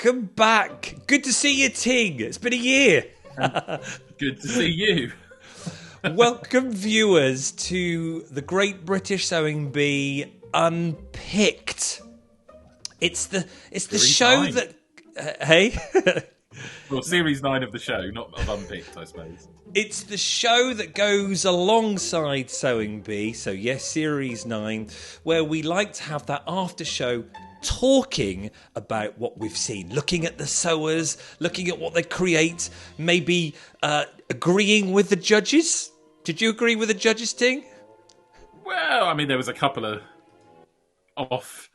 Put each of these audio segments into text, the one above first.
Welcome back. Good to see you, Ting. It's been a year. Good to see you. Welcome, viewers, to the Great British Sewing Bee Unpicked. It's the show 9. that hey. Well, series 9 of the show, not of Unpicked, I suppose. It's the show that goes alongside Sewing Bee, so yes, Series 9, where we like to have that after show talking about what we've seen, looking at the sewers, looking at what they create, maybe agreeing with the judges. Did you agree with the judges, Ting? Well, I mean, there was a couple of off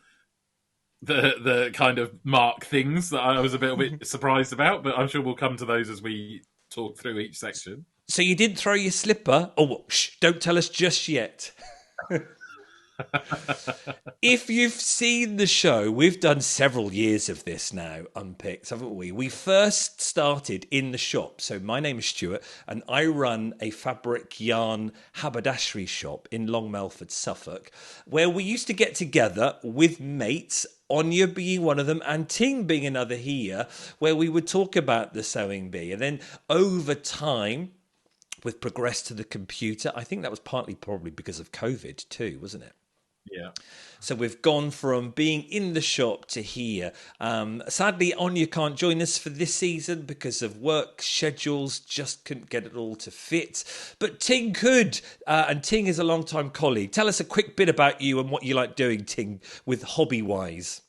the kind of mark things that I was a bit surprised about, but I'm sure we'll come to those as we talk through each section. So you didn't throw your slipper? Oh, shh, don't tell us just yet. If you've seen the show, we've done several years of this now, Unpicked, haven't we? We first started in the shop. So my name is Stuart, and I run a fabric yarn haberdashery shop in Long Melford, Suffolk, where we used to get together with mates, Áine being one of them, and Ting being another here, where we would talk about the sewing bee. And then over time, we've progressed to the computer. I think that was partly probably because of COVID too, wasn't it? Yeah. So we've gone from being in the shop to here. Sadly, Áine can't join us for this season because of work schedules, just couldn't get it all to fit. But Ting could, and Ting is a long-time colleague. Tell us a quick bit about you and what you like doing, Ting, with hobby-wise.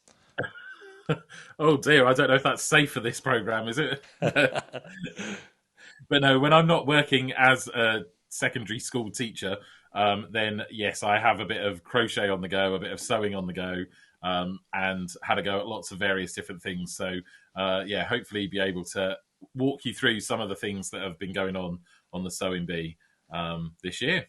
Oh dear, I don't know if that's safe for this programme, is it? But no, when I'm not working as a secondary school teacher, then yes, I have a bit of crochet on the go, a bit of sewing on the go, and had a go at lots of various different things. So yeah, hopefully be able to walk you through some of the things that have been going on the Sewing Bee this year.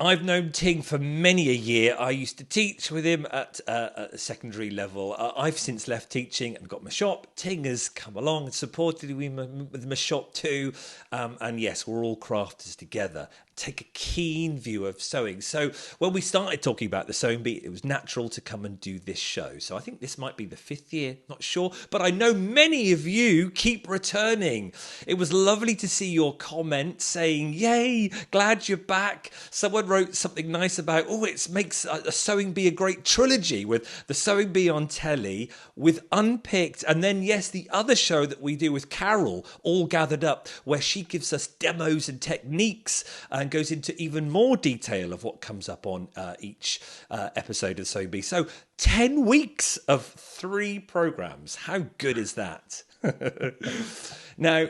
I've known Ting for many a year. I used to teach with him at a secondary level. I've since left teaching and got my shop. Ting has come along and supported me with my shop too. And yes, we're all crafters together. Take a keen view of sewing. So when we started talking about the Sewing Bee, it was natural to come and do this show. So I think this might be the 5th year, not sure. But I know many of you keep returning. It was lovely to see your comment saying, yay, glad you're back. Someone wrote something nice about, it makes a Sewing Bee a great trilogy with the Sewing Bee on telly, with Unpicked, and then, yes, the other show that we do with Carol, all gathered up, where she gives us demos and techniques and goes into even more detail of what comes up on each episode of Sewing Bee. So 10 weeks of 3 programs. How good is that? Now,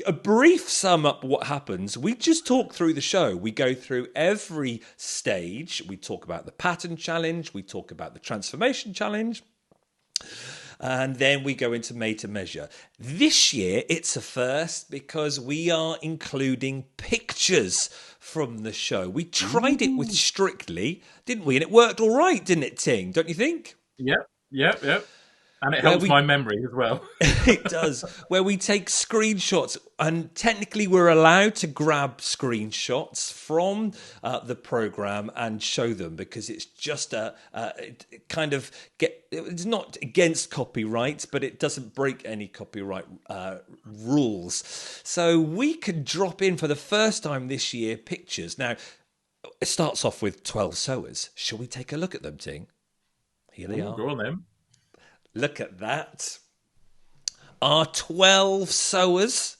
a brief sum up what happens. We just talk through the show. We go through every stage. We talk about the pattern challenge. We talk about the transformation challenge. And then we go into made to measure. This year, it's a first because we are including pictures from the show. We tried it with Strictly, didn't we? And it worked all right, didn't it, Ting? Don't you think? Yep. And it helps my memory as well. It does. Where we take screenshots, and technically we're allowed to grab screenshots from the program and show them because it's just it's not against copyright, but it doesn't break any copyright rules. So we can drop in for the first time this year pictures. Now, it starts off with 12 sewers. Shall we take a look at them, Ting? Here they are. Go on then. Look at that. Our 12 sewers.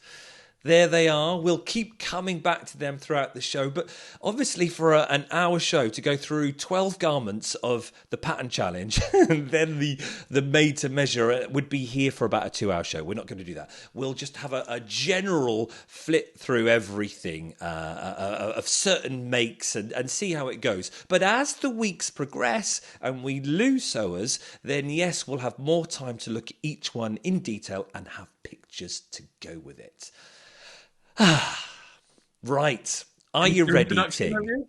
There they are. We'll keep coming back to them throughout the show. But obviously for an hour show to go through 12 garments of the pattern challenge and then the made to measure would be here for about a 2-hour show. We're not going to do that. We'll just have a general flip through everything of certain makes and see how it goes. But as the weeks progress and we lose sewers, then yes, we'll have more time to look at each one in detail and have pictures to go with it. Right. Are you ready, Ting?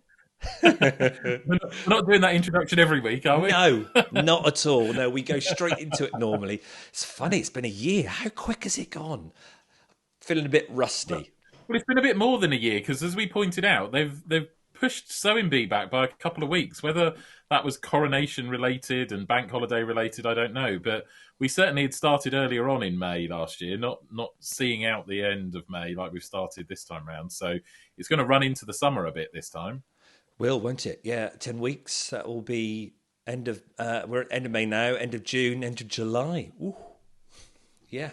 We're not doing that introduction every week, are we? No, not at all. No, we go straight into it normally. It's funny, it's been a year. How quick has it gone? Feeling a bit rusty. Well, it's been a bit more than a year because, as we pointed out, they've pushed sewing bee back by a couple of weeks. Whether that was coronation related and bank holiday related, I don't know. But we certainly had started earlier on in May last year, not seeing out the end of May like we've started this time round. So it's going to run into the summer a bit this time. Will, won't it? Yeah, 10 weeks. That will be end of, we're at end of May now, end of June, end of July. Ooh. Yeah.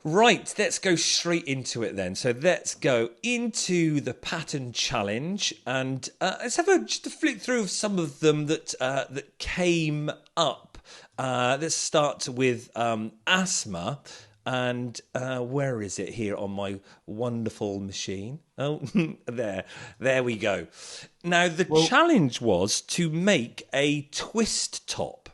Right, let's go straight into it then. So let's go into the pattern challenge, and let's have just a flick through of some of them that came up. Let's start with asthma, and where is it here on my wonderful machine? Oh, there we go. Now the challenge was to make a twist top.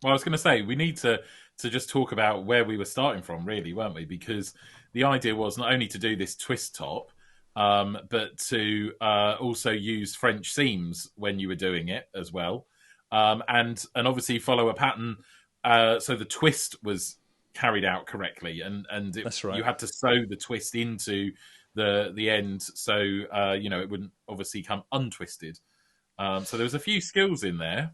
Well, I was going to say we need to just talk about where we were starting from, really, weren't we? Because the idea was not only to do this twist top, but to also use French seams when you were doing it as well, and obviously follow a pattern so the twist was carried out correctly, and That's right. You had to sew the twist into the end, so it wouldn't obviously come untwisted. So there was a few skills in there.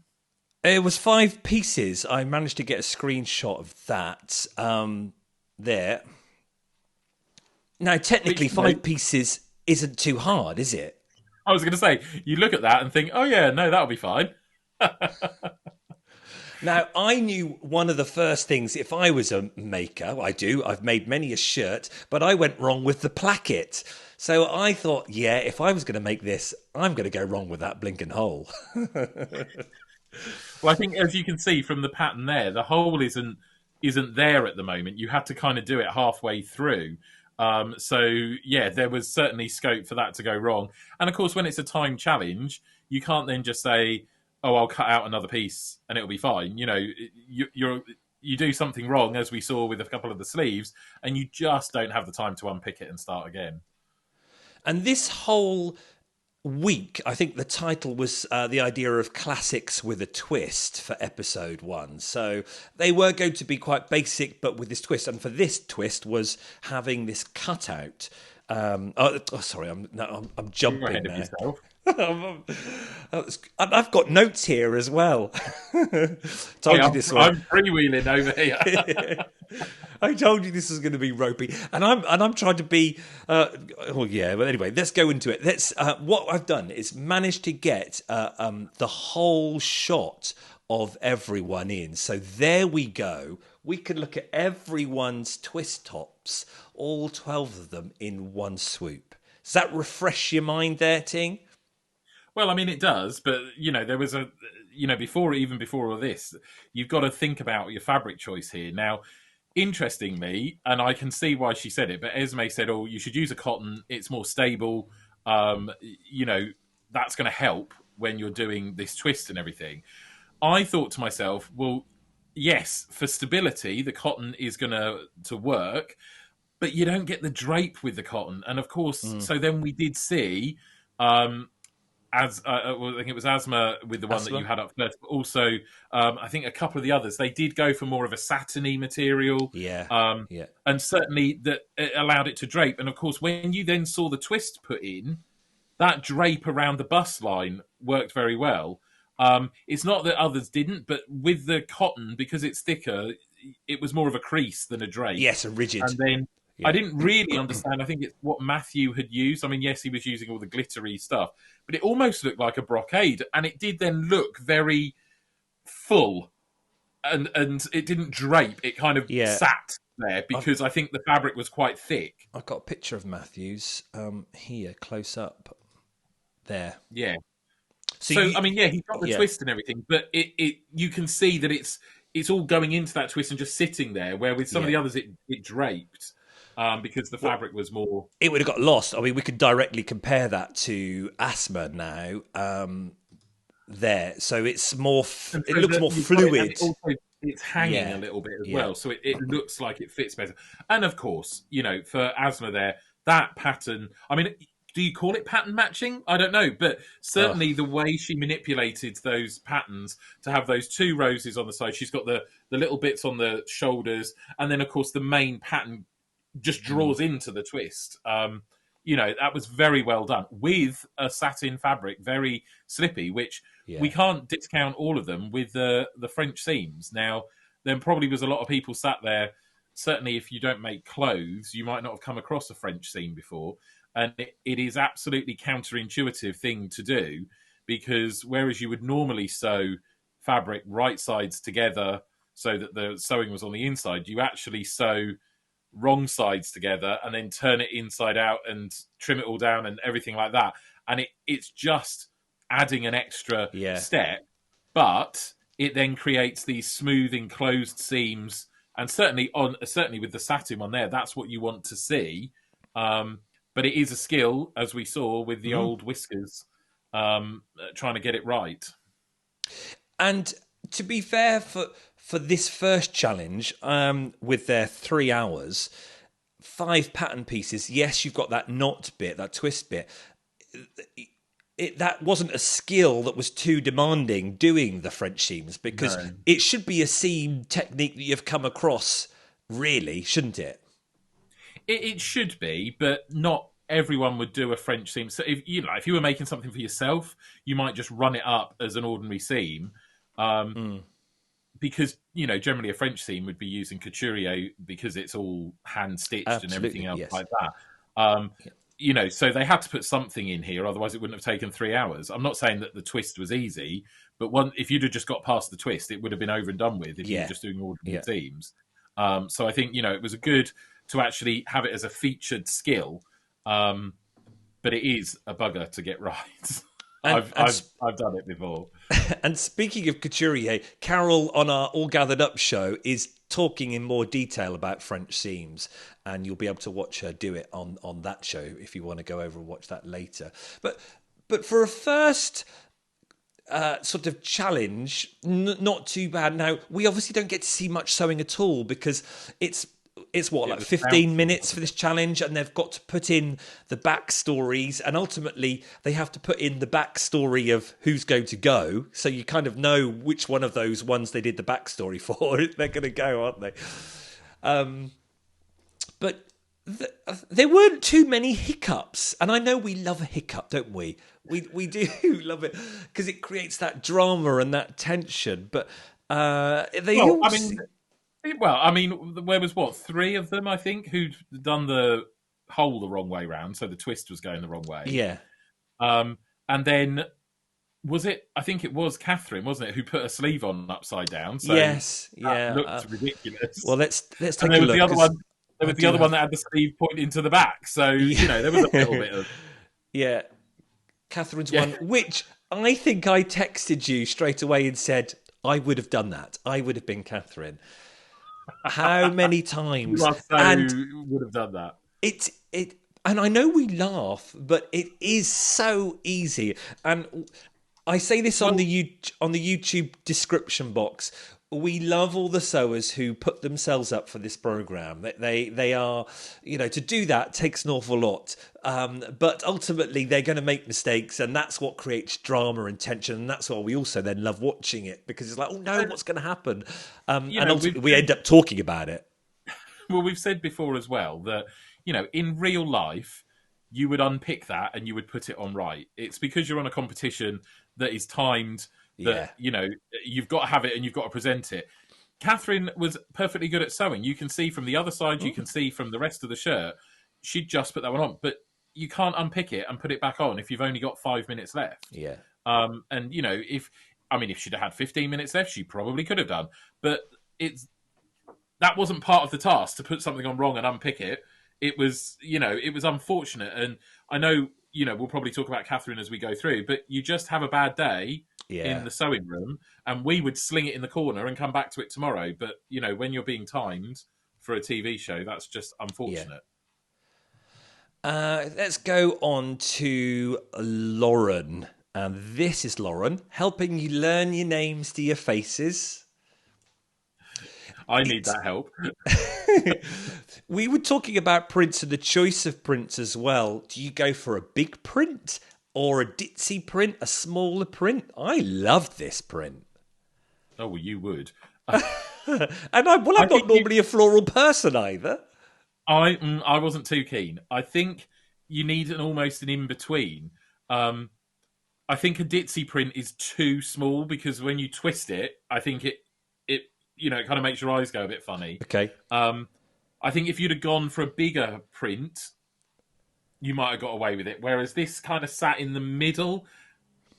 It was 5 pieces. I managed to get a screenshot of that there. Now, technically, 5 pieces isn't too hard, is it? I was going to say, you look at that and think, oh, yeah, no, that'll be fine. Now, I knew one of the first things, if I was a maker, I've made many a shirt, but I went wrong with the placket. So I thought, yeah, if I was going to make this, I'm going to go wrong with that blinking hole. Well, I think, as you can see from the pattern there, the hole isn't there at the moment. You had to kind of do it halfway through. So, yeah, there was certainly scope for that to go wrong. And, of course, when it's a time challenge, you can't then just say, oh, I'll cut out another piece and it'll be fine. You do something wrong, as we saw with a couple of the sleeves, and you just don't have the time to unpick it and start again. And this whole week, I think the title was the idea of classics with a twist for episode 1. So they were going to be quite basic, but with this twist. And for this twist was having this cutout. Sorry, I'm jumping now. I've got notes here as well. I'm freewheeling over here. I told you this was going to be ropey, and I'm trying to be. But anyway, let's go into it. What I've done is managed to get the whole shot of everyone in. So there we go. We can look at everyone's twist tops, all 12 of them in one swoop. Does that refresh your mind there, Ting? Well, I mean, it does, but, there was before all this, you've got to think about your fabric choice here. Now, interestingly, and I can see why she said it, but Esme said, oh, you should use a cotton, it's more stable, that's going to help when you're doing this twist and everything. I thought to myself, well, yes, for stability, the cotton is going to work, but you don't get the drape with the cotton. And, of course, so then we did see... I think it was asthma with the one that you had up first, but also I think a couple of the others, they did go for more of a satiny material. And certainly that it allowed it to drape. And of course, when you then saw the twist put in, that drape around the bust line worked very well. It's not that others didn't, but with the cotton, because it's thicker, it was more of a crease than a drape. Yes, a rigid. And then I didn't really understand. I think it's what Matthew had used. I mean, yes, he was using all the glittery stuff, but it almost looked like a brocade, and it did then look very full, and it didn't drape. It kind of sat there because I think the fabric was quite thick. I've got a picture of Matthew's here, close up. There. Yeah. So I mean, he's got the twist and everything, but it you can see that it's all going into that twist and just sitting there, where with some of the others it draped. Because the fabric was more... It would have got lost. I mean, we could directly compare that to asthma now. There. So it's more... it looks more fluid. It's hanging a little bit as well. So it looks like it fits better. And of course, for asthma there, that pattern... I mean, do you call it pattern matching? I don't know. But certainly the way she manipulated those patterns to have those 2 roses on the side, she's got the little bits on the shoulders. And then, of course, the main pattern just draws into the twist. that was very well done with a satin fabric, very slippy, which we can't discount all of them with the French seams. Now, there probably was a lot of people sat there. Certainly, if you don't make clothes, you might not have come across a French seam before. And it is absolutely counterintuitive thing to do, because whereas you would normally sew fabric right sides together so that the sewing was on the inside, you actually sew wrong sides together and then turn it inside out and trim it all down and everything like that. And it's just adding an extra step, but it then creates these smooth enclosed seams. And certainly with the satin one there, that's what you want to see. But it is a skill, as we saw with the old whiskers, trying to get it right. And to be fair, for this first challenge, with their 3 hours, 5 pattern pieces, yes, you've got that knot bit, that twist bit. That wasn't a skill that was too demanding doing the French seams, because it should be a seam technique that you've come across, really, shouldn't it? It should be, but not everyone would do a French seam. So if you were making something for yourself, you might just run it up as an ordinary seam. Because, generally a French seam would be using couturier because it's all hand-stitched and everything else like that. So they had to put something in here, otherwise it wouldn't have taken 3 hours. I'm not saying that the twist was easy, but if you'd have just got past the twist, it would have been over and done with if you were just doing ordinary seams. So I think, it was good to actually have it as a featured skill, but it is a bugger to get right. I've done it before. And speaking of couturier, Carol on our All Gathered Up show is talking in more detail about French seams, and you'll be able to watch her do it on that show if you want to go over and watch that later. But for a first sort of challenge, not too bad. Now, we obviously don't get to see much sewing at all, because it's 15 minutes for this challenge, and they've got to put in the backstories, and ultimately they have to put in the backstory of who's going to go, so you kind of know which one of those ones they did the backstory for they're going to go, aren't they? But there weren't too many hiccups, and I know we love a hiccup, don't we? We do love it, because it creates that drama and that tension, but there was 3 of them, I think, who'd done the hole the wrong way round, so the twist was going the wrong way. Yeah. And then I think it was Catherine, wasn't it, who put her sleeve on upside down? So yes, that looked ridiculous. Well, let's take a look. There was the other one that had the sleeve pointing to the back, so there was a little bit of Catherine's one, which I think I texted you straight away and said I would have done that. I would have been Catherine. How many times? You would have done that. And I know we laugh, but it is so easy. And I say this on the YouTube description box. We love all the sewers who put themselves up for this program. They are, to do that takes an awful lot. But ultimately, they're going to make mistakes, and that's what creates drama and tension. And that's why we also then love watching it, because it's like, oh no, what's going to happen? And ultimately, we end up talking about it. Well, we've said before as well that, in real life, you would unpick that and you would put it on right. It's because you're on a competition that is timed. That you've got to have it and you've got to present it. Catherine was perfectly good at sewing. You can see from the other side, you can see from the rest of the shirt, she'd just put that one on. But you can't unpick it and put it back on if you've only got 5 minutes left. Yeah. And if she'd have had 15 minutes left, she probably could have done. But that wasn't part of the task, to put something on wrong and unpick it. It was unfortunate. And I know, we'll probably talk about Catherine as we go through, but you just have a bad day in the sewing room, and we would sling it in the corner and come back to it tomorrow. But, when you're being timed for a TV show, that's just unfortunate. Let's go on to Lauren. And this is Lauren helping you learn your names to your faces. I need that help. We were talking about prints and the choice of prints as well. Do you go for a big print or a ditzy print, a smaller print? I loved this print. Oh, well, you would. And I'm not normally a floral person either. I wasn't too keen. I think, you need almost an in-between. I think a ditzy print is too small because when you twist it, I think it it kind of makes your eyes go a bit funny. Okay. I think if you'd have gone for a bigger print, you might have got away with it. Whereas this kind of sat in the middle,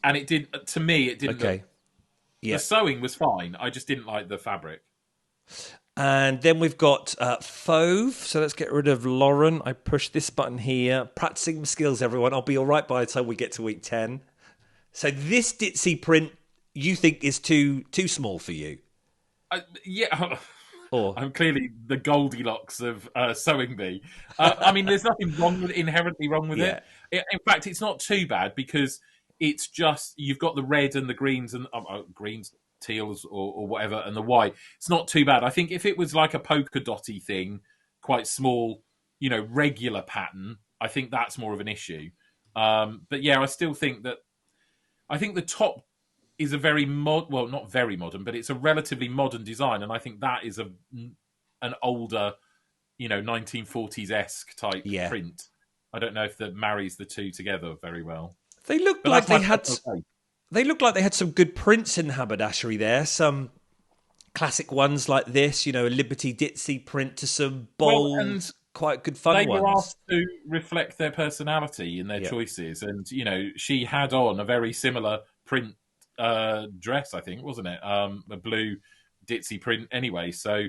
and it did. To me, it didn't. Okay. The sewing was fine. I just didn't like the fabric. And then we've got Fauve. So let's get rid of Lauren. I push this button here. Practicing my skills, everyone. I'll be all right by the time we get to week 10. So this ditzy print, you think is too small for you? Yeah. Or I'm clearly the Goldilocks of sewing bee. There's nothing inherently wrong with it. In fact, it's not too bad because it's just you've got the red and the greens and greens, teals or whatever, and the white. It's not too bad. I think if it was like a polka dotty thing, quite small, regular pattern, I think that's more of an issue. But yeah, I still think that. I think the top is a very not very modern, but it's a relatively modern design, and I think that is an older, 1940s-esque type print. I don't know if that marries the two together very well. They look like they had. They look like they had some good prints in haberdashery there. Some classic ones like this, a Liberty Ditzy print to some bold, quite good fun ones. They were asked to reflect their personality in their choices, and she had on a very similar print dress, I think, wasn't it? A blue ditzy print anyway. So,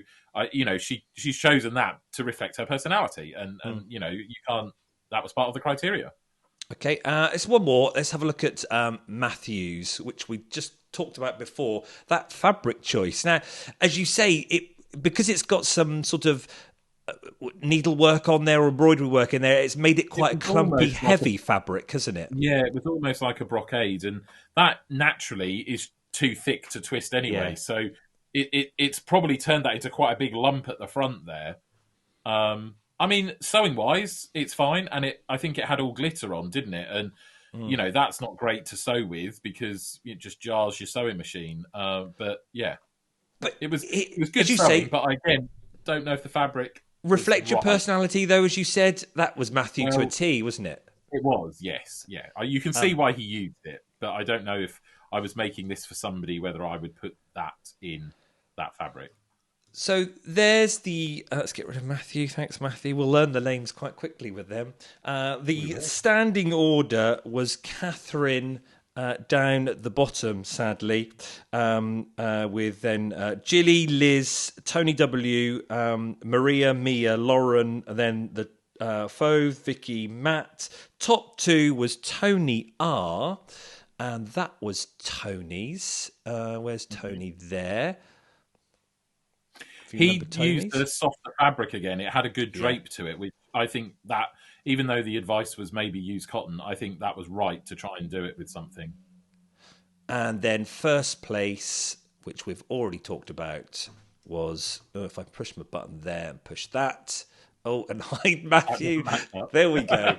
she's chosen that to reflect her personality, and you can't. That was part of the criteria. Okay, it's one more. Let's have a look at Matthews, which we just talked about before. That fabric choice. Now, as you say, because it's got some sort of needlework on there or embroidery work in there, it's made it quite a clumpy, heavy fabric, hasn't it? Yeah, it was almost like a brocade, and that naturally is too thick to twist anyway. Yeah. So it's probably turned that into quite a big lump at the front there. Sewing wise, it's fine, and I think it had all glitter on, didn't it? And that's not great to sew with because it just jars your sewing machine. But it was good sewing. But again, don't know if the fabric reflect your personality, though. As you said, that was Matthew to a T, wasn't it? It was, yes, yeah. You can see why he used it, but I don't know if I was making this for somebody whether I would put that in that fabric. So there's the... let's get rid of Matthew. Thanks, Matthew. We'll learn the names quite quickly with them. The standing order was Catherine down at the bottom, sadly, with then Gilly, Liz, Tony W, Maria, Mia, Lauren, and then the Fauve, Vicky, Matt. Top 2 was Tony R, and that was Tony's. Where's Tony there? He used a softer fabric again. It had a good drape to it, which I think that, even though the advice was maybe use cotton, I think that was right to try and do it with something. And then first place, which we've already talked about, was, if I push my button there and push that. Oh, and hide Matthew. There we go.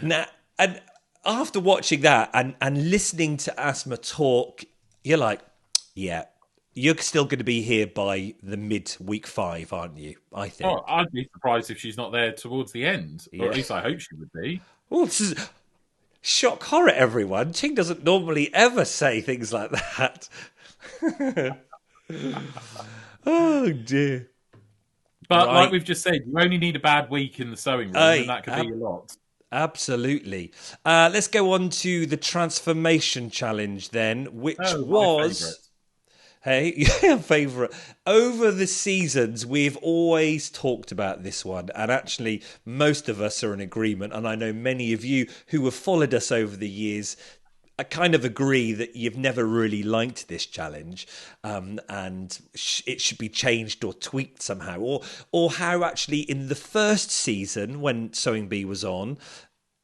Now, and after watching that and listening to Asma talk, you're like, yeah, you're still going to be here by the mid-week 5, aren't you? I think. Oh, I'd be surprised if she's not there towards the end. Or at least I hope she would be. Well, this is shock horror, everyone. Ting doesn't normally ever say things like that. Oh, dear. But like we've just said, you only need a bad week in the sewing room, and that could be a lot. Absolutely. Let's go on to the transformation challenge then, which was... Hey, your favourite. Over the seasons, we've always talked about this one. And actually, most of us are in agreement. And I know many of you who have followed us over the years kind of agree that you've never really liked this challenge. And it should be changed or tweaked somehow. Or how actually in the first season, when Sewing Bee was on,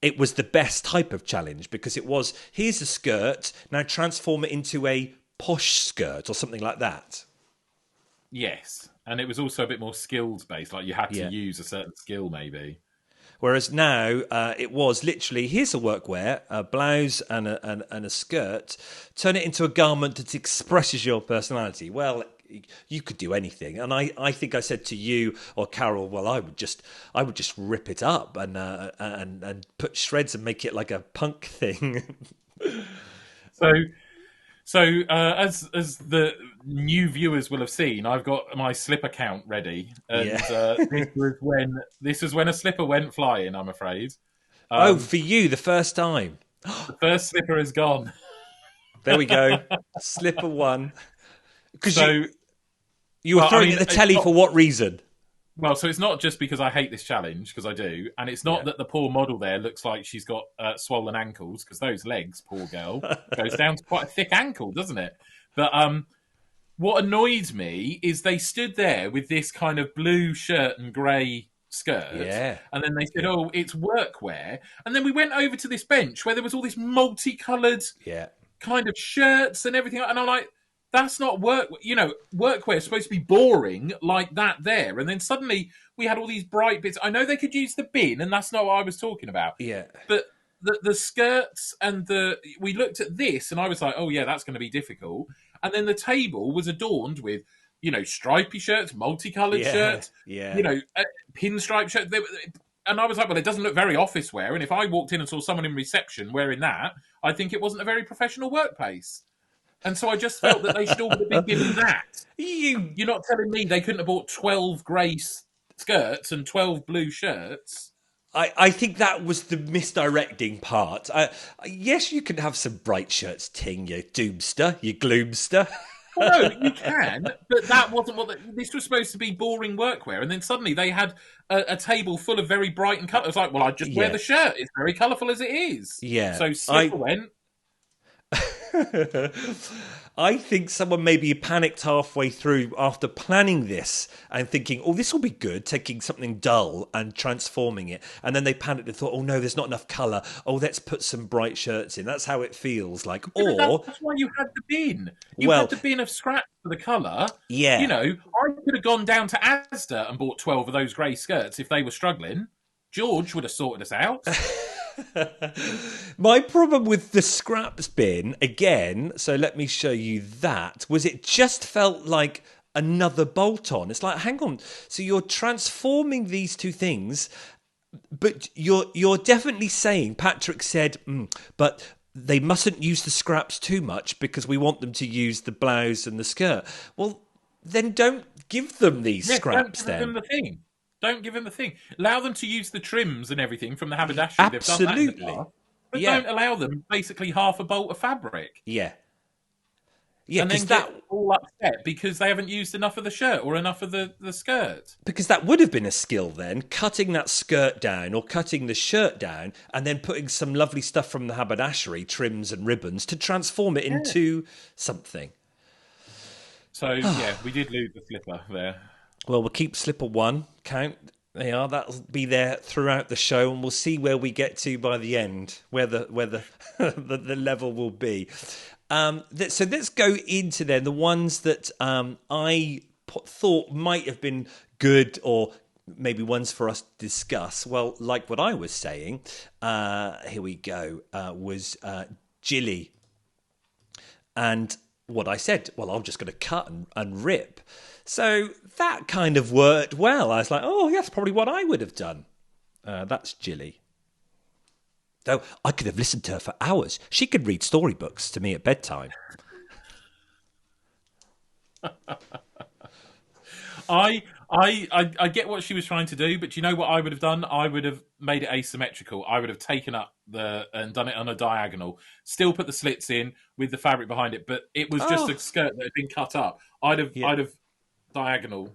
it was the best type of challenge. Because it was, here's a skirt, now transform it into a posh skirt or something like that. Yes, and it was also a bit more skills based, like you had to use a certain skill maybe. Whereas now it was literally, here's a workwear, a blouse and a skirt, turn it into a garment that expresses your personality. Well, you could do anything. And I think I said to you or Carol, well, I would just rip it up and put shreds and make it like a punk thing. So as the new viewers will have seen, I've got my slipper count ready, and this was when a slipper went flying, I'm afraid. For you, the first time. The first slipper is gone. There we go. Slipper one. Because you were throwing at the telly for what reason? Well, so it's not just because I hate this challenge, because I do, and it's not that the poor model there looks like she's got swollen ankles, because those legs, poor girl, goes down to quite a thick ankle, doesn't it? But what annoyed me is they stood there with this kind of blue shirt and grey skirt, and then they said, "Oh, it's workwear," and then we went over to this bench where there was all this multicoloured kind of shirts and everything, and I'm like, that's not work. Workwear is supposed to be boring like that there. And then suddenly we had all these bright bits. I know they could use the bin, and that's not what I was talking about. Yeah. But the skirts and we looked at this, and I was like, oh yeah, that's going to be difficult. And then the table was adorned with, stripy shirts, multicolored shirts, pinstripe shirts. And I was like, well, it doesn't look very office wear. And if I walked in and saw someone in reception wearing that, I'd think it wasn't a very professional workplace. And so I just felt that they should all have been given that. You're not telling me they couldn't have bought 12 grey skirts and 12 blue shirts? I think that was the misdirecting part. Yes, you can have some bright shirts, Ting, you doomster, you gloomster. Well, no, you can, but that wasn't this was supposed to be boring workwear. And then suddenly they had a table full of very bright and colour. I was like, well, I'd just wear the shirt. It's very colourful as it is. Yeah. So Slipper went... I think someone maybe panicked halfway through after planning this and thinking, oh, this will be good, taking something dull and transforming it. And then they panicked and thought, oh, no, there's not enough colour. Oh, let's put some bright shirts in. That's how it feels like. Or that's why you had the bin. You had the bin of scraps for the colour. Yeah. I could have gone down to Asda and bought 12 of those grey skirts if they were struggling. George would have sorted us out. My problem with the scraps bin, again, so let me show you that, was it just felt like another bolt-on. It's like, hang on, so you're transforming these two things, but you're definitely saying, Patrick said, but they mustn't use the scraps too much because we want them to use the blouse and the skirt. Well, then don't give them these scraps then. Don't give them the thing. Don't give them the thing. Allow them to use the trims and everything from the haberdashery. Absolutely. They've done that in the past, but don't allow them basically half a bolt of fabric. Yeah, and then get all upset because they haven't used enough of the shirt or enough of the skirt. Because that would have been a skill then, cutting that skirt down or cutting the shirt down and then putting some lovely stuff from the haberdashery, trims and ribbons, to transform it into something. So, we did lose the slipper there. Well, we'll keep slipper one count. They are. That'll be there throughout the show, and we'll see where we get to by the end, where the the level will be. So let's go into then the ones that I thought might have been good, or maybe ones for us to discuss. Well, like what I was saying, here we go. Was Jilly, and what I said. Well, I'm just going to cut and rip. So that kind of worked well. I was like, oh, that's probably what I would have done. That's Jilly. Though I could have listened to her for hours. She could read storybooks to me at bedtime. I get what she was trying to do, but you know what I would have done? I would have made it asymmetrical. I would have taken up and done it on a diagonal. Still put the slits in with the fabric behind it, but it was just a skirt that had been cut up. I'd have diagonal,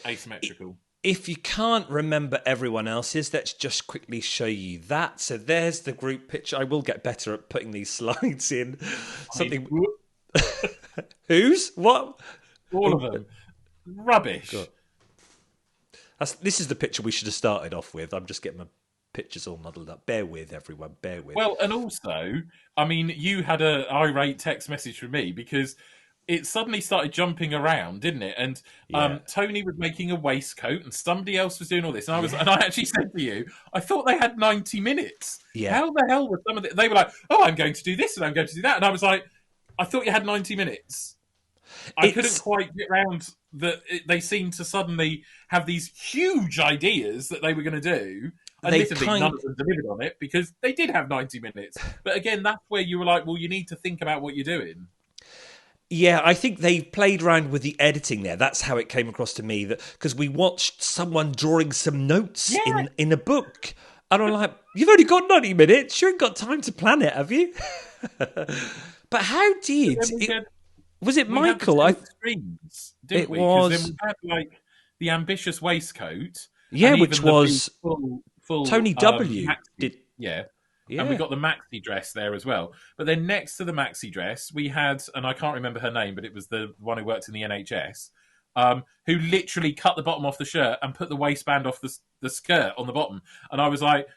asymmetrical. If you can't remember everyone else's, let's just quickly show you that. So there's the group picture. I will get better at putting these slides in. Whose? What? All of them. Rubbish. This is the picture we should have started off with. I'm just getting my pictures all muddled up. Bear with, everyone. Bear with. Well, and also, I mean, you had an irate text message from me because it suddenly started jumping around, didn't it? And Tony was making a waistcoat, and somebody else was doing all this. And I actually said to you, I thought they had 90 minutes. Yeah. How the hell were some of They were like, oh, I'm going to do this and I'm going to do that, and I was like, I thought you had 90 minutes. I couldn't quite get round that. They seemed to suddenly have these huge ideas that they were going to do. Admittedly, none of them delivered on it because they did have 90 minutes. But again, that's where you were like, well, you need to think about what you're doing. Yeah, I think they played around with the editing there. That's how it came across to me. That because we watched someone drawing some notes in a book. And I'm like, you've only got 90 minutes. You ain't got time to plan it, have you? But how did... Was it Michael? Extremes, didn't we? Was. Then we had like the ambitious waistcoat. Yeah, which was full Tony W. Yeah. And we got the maxi dress there as well. But then next to the maxi dress, we had, and I can't remember her name, but it was the one who worked in the NHS, who literally cut the bottom off the shirt and put the waistband off the skirt on the bottom. And I was like,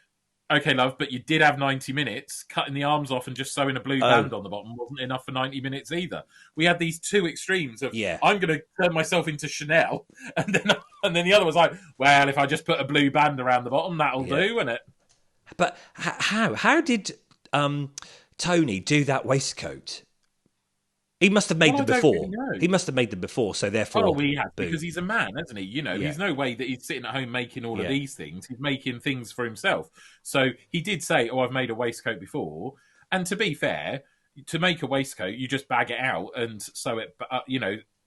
okay, love, but you did have 90 minutes. Cutting the arms off and just sewing a blue band on the bottom wasn't enough for 90 minutes either. We had these two extremes of, I'm going to turn myself into Chanel. And then the other was like, well, if I just put a blue band around the bottom, that'll do, won't it? But how did Tony do that waistcoat? He must have made them before. Really, he must have made them before, so therefore... Oh, he has, because he's a man, hasn't he? You know, there's no way that he's sitting at home making all of these things. He's making things for himself. So he did say, I've made a waistcoat before. And to be fair, to make a waistcoat, you just bag it out and sew it,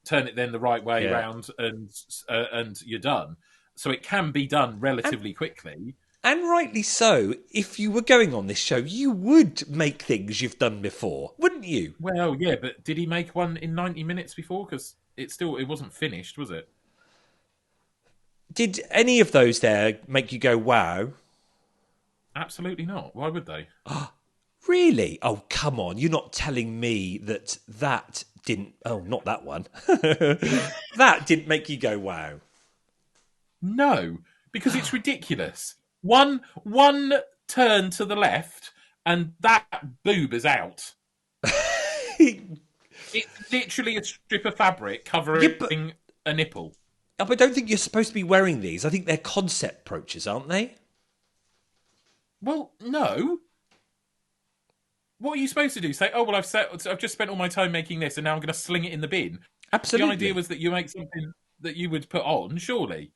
turn it then the right way around and you're done. So it can be done relatively quickly. And rightly so. If you were going on this show, you would make things you've done before, wouldn't you? Well, yeah, but did he make one in 90 minutes before? Because it wasn't finished, was it? Did any of those there make you go, wow? Absolutely not. Why would they? Really? Oh, come on. You're not telling me that didn't... Oh, not that one. That didn't make you go, wow. No, because it's ridiculous. One turn to the left, and that boob is out. It's literally a strip of fabric covering a nipple. But I don't think you're supposed to be wearing these. I think they're concept brooches, aren't they? Well, no. What are you supposed to do? Say, oh, well, I've just spent all my time making this, and now I'm going to sling it in the bin. Absolutely. The idea was that you make something that you would put on, surely.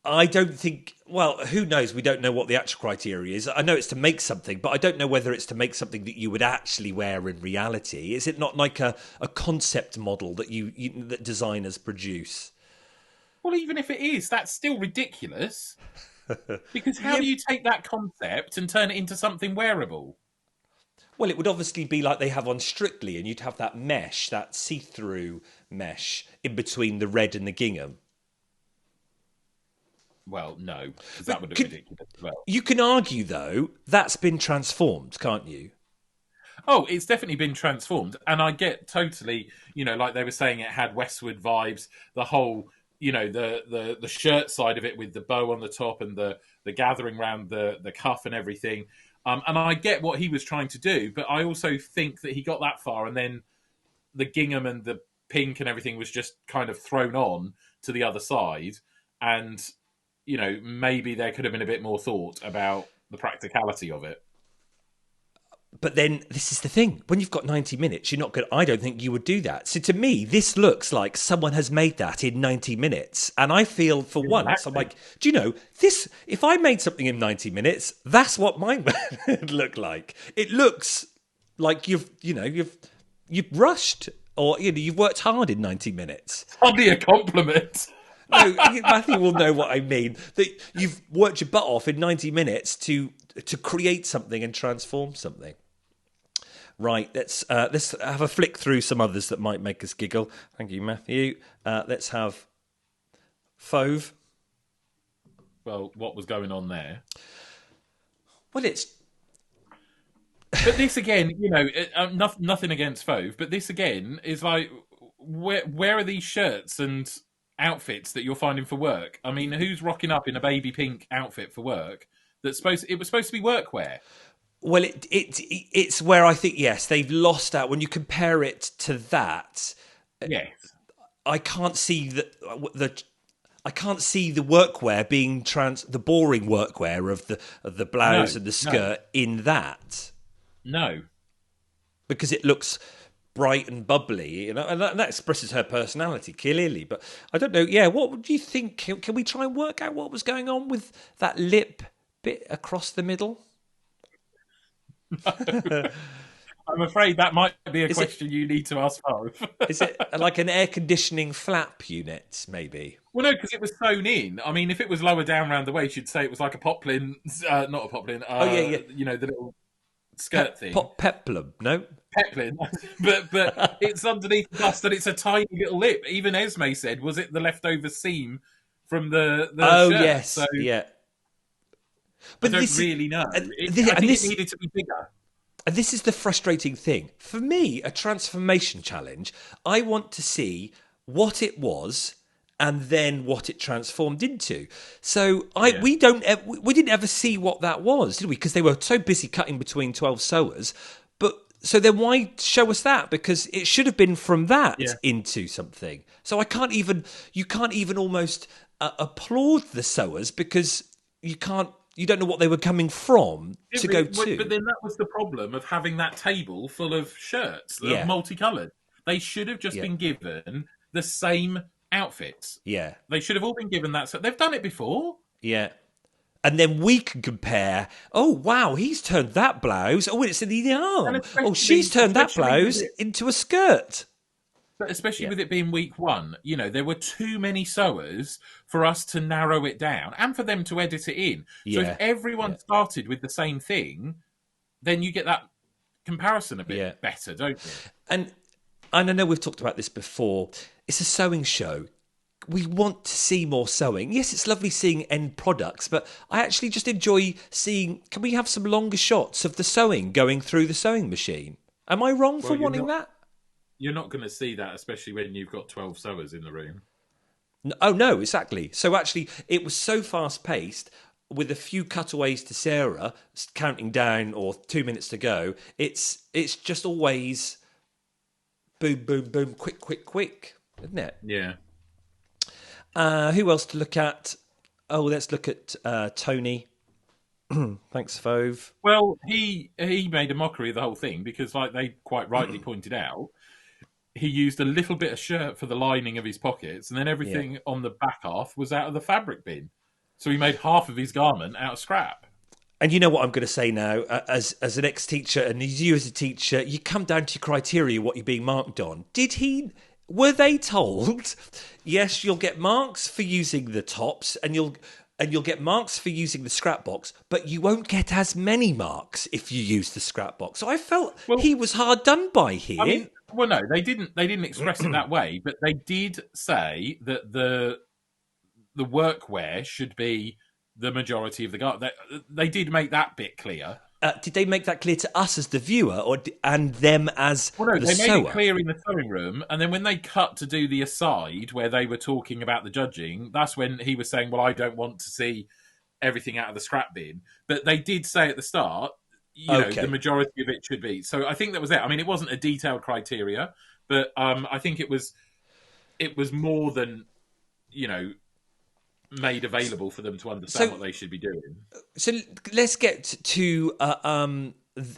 I don't think... Well, who knows? We don't know what the actual criteria is. I know it's to make something, but I don't know whether it's to make something that you would actually wear in reality. Is it not like a concept model that that designers produce? Well, even if it is, that's still ridiculous. Because how do you take that concept and turn it into something wearable? Well, it would obviously be like they have on Strictly, and you'd have that mesh, that see-through mesh, in between the red and the gingham. Well, no, because that would have been ridiculous as well. You can argue, though, that's been transformed, can't you? Oh, it's definitely been transformed. And I get totally, like they were saying, it had Westwood vibes, the whole, the shirt side of it with the bow on the top and the gathering around the cuff and everything. And I get what he was trying to do, but I also think that he got that far and then the gingham and the pink and everything was just kind of thrown on to the other side. And, maybe there could have been a bit more thought about the practicality of it. But then this is the thing. When you've got 90 minutes, you're not good. I don't think you would do that. So to me, this looks like someone has made that in 90 minutes. And I feel for once, I'm like, do you know, this, if I made something in 90 minutes, that's what mine would look like. It looks like you've rushed or, you've worked hard in 90 minutes. Hardly a compliment. No, Matthew will know what I mean. That you've worked your butt off in 90 minutes to create something and transform something. Right, let's have a flick through some others that might make us giggle. Thank you, Matthew. Let's have Fauve. Well, what was going on there? Well, it's... But this again, nothing against Fauve, but this again is like, where are these shirts and outfits that you're finding for work? I mean, who's rocking up in a baby pink outfit for work? It was supposed to be workwear. Well, it's where I think, yes, they've lost out. When you compare it to that, yes, I can't see the workwear being the boring workwear of the blouse and the skirt in that. No, because it looks bright and bubbly, and that expresses her personality clearly. But I don't know. Yeah, what do you think? Can we try and work out what was going on with that lip bit across the middle? I'm afraid that might be a question you need to ask both. Is it like an air conditioning flap unit, maybe? Well, no, because it was sewn in. I mean, if it was lower down around the waist, you'd say it was like a poplin, not a poplin. You know, the little skirt thing. Peplum, no? Peplin. but it's underneath the bust and it's a tiny little lip. Even Esme said, was it the leftover seam from the shirt? Yes, so, yeah. But I don't really know. I think it needed to be bigger. And this is the frustrating thing. For me, a transformation challenge, I want to see what it was and then what it transformed into. So we didn't ever see what that was, did we? Because they were so busy cutting between 12 sewers. But so then why show us that? Because it should have been from that into something. So you can't even almost applaud the sewers because you don't know what they were coming from go to. But then that was the problem of having that table full of shirts that are multicoloured. They should have just been given the same outfits. Yeah. They should have all been given that. So they've done it before. Yeah. And then we can compare. Oh, wow, he's turned that blouse. Oh, it's in the arm. Oh, she's turned that blouse into a skirt. But especially with it being week one, you know, there were too many sewers for us to narrow it down and for them to edit it in. So if everyone started with the same thing, then you get that comparison a bit better, don't you? And I know we've talked about this before. It's a sewing show. We want to see more sewing. Yes, it's lovely seeing end products, but I actually just enjoy seeing, can we have some longer shots of the sewing going through the sewing machine? Am I wrong for wanting that? You're not going to see that, especially when you've got 12 sewers in the room. No, exactly. So actually, it was so fast-paced, with a few cutaways to Sarah, counting down or 2 minutes to go, it's just always boom, boom, boom, quick, quick, quick, isn't it? Yeah. Who else to look at? Oh, let's look at Tony. Thanks, Fove. Well, he made a mockery of the whole thing because, like they quite rightly pointed out, he used a little bit of shirt for the lining of his pockets, and then everything on the back half was out of the fabric bin. So he made half of his garment out of scrap. And you know what I'm going to say now, as an ex-teacher, and you as a teacher, you come down to your criteria, what you're being marked on. Were they told, yes, you'll get marks for using the tops, and you'll get marks for using the scrap box, but you won't get as many marks if you use the scrap box. So I felt he was hard done by here. I mean, well, no, they didn't express it that way, but they did say that the workwear should be the majority of the garment. They did make that bit clear. Did they make that clear to us as the viewer, and them as the sewer? They made it clear in the sewing room, and then when they cut to do the aside where they were talking about the judging, that's when he was saying, well, I don't want to see everything out of the scrap bin. But they did say at the start, you know, the majority of it should be. So I think that was it. I mean, it wasn't a detailed criteria, but I think it was more than, you know, made available for them to understand what they should be doing. So let's get to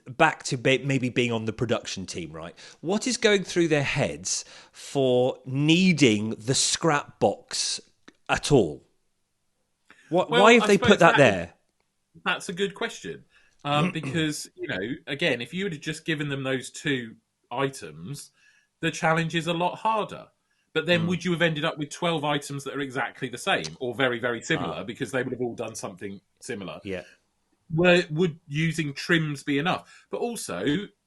back to maybe being on the production team, right? What is going through their heads for needing the scrap box at all? Why have they put that there? That's a good question. Because, you know, again, if you had just given them those two items, the challenge is a lot harder. But then would you have ended up with 12 items that are exactly the same or very, very similar because they would have all done something similar? Yeah. Would using trims be enough? But also,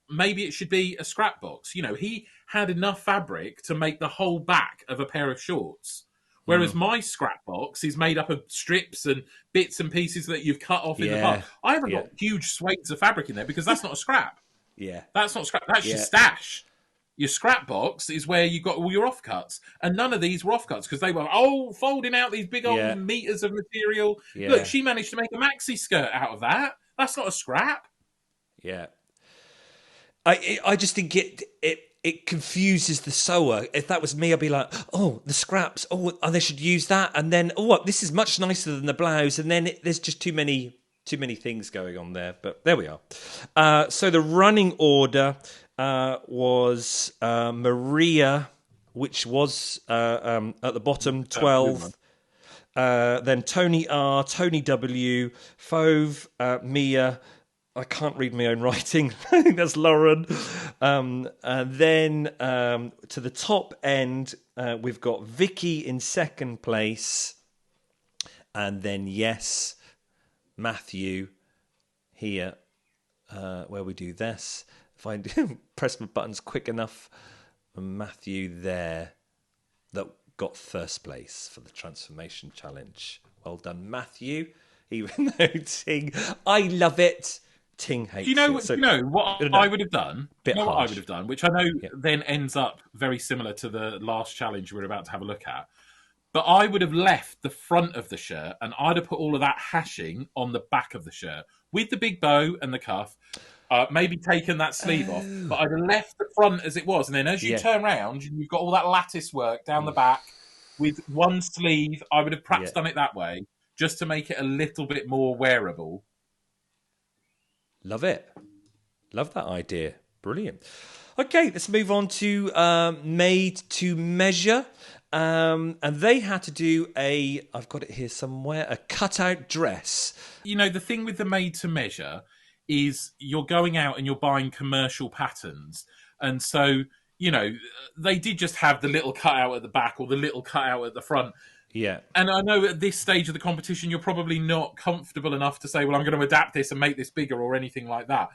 maybe it should be a scrap box. You know, he had enough fabric to make the whole back of a pair of shorts. Whereas my scrap box is made up of strips and bits and pieces that you've cut off in the past. I haven't got huge swathes of fabric in there because that's not a scrap. Yeah. That's not scrap. That's your stash. Your scrap box is where you got all your offcuts. And none of these were offcuts because they were, folding out these big old meters of material. Yeah. Look, she managed to make a maxi skirt out of that. That's not a scrap. Yeah. I just think it confuses the sewer. If that was me, I'd be like, oh, the scraps. Oh, they should use that. And then, this is much nicer than the blouse. And then there's just too many things going on there. But there we are. So the running order... was Maria, which was at the bottom, 12. Then Tony R, Tony W, Fove, Mia. I can't read my own writing. I think that's Lauren. And then to the top end, we've got Vicky in second place. And then, yes, Matthew here, where we do this. If I press my buttons quick enough, Matthew there, that got first place for the Transformation Challenge. Well done, Matthew. Even though Ting, I love it. Ting hates it. You know what I would have done? What I would have done, which I know then ends up very similar to the last challenge we're about to have a look at. But I would have left the front of the shirt and I'd have put all of that hashing on the back of the shirt with the big bow and the cuff. Maybe taken that sleeve off, but I'd have left the front as it was. And then as you turn around, you've got all that lattice work down the back with one sleeve. I would have perhaps done it that way just to make it a little bit more wearable. Love it. Love that idea. Brilliant. Okay, let's move on to Made to Measure. And they had to do I've got it here somewhere, a cutout dress. You know, the thing with the Made to Measure is you're going out and you're buying commercial patterns. And so, you know, they did just have the little cutout at the back or the little cutout at the front. Yeah. And I know at this stage of the competition, you're probably not comfortable enough to say, well, I'm going to adapt this and make this bigger or anything like that.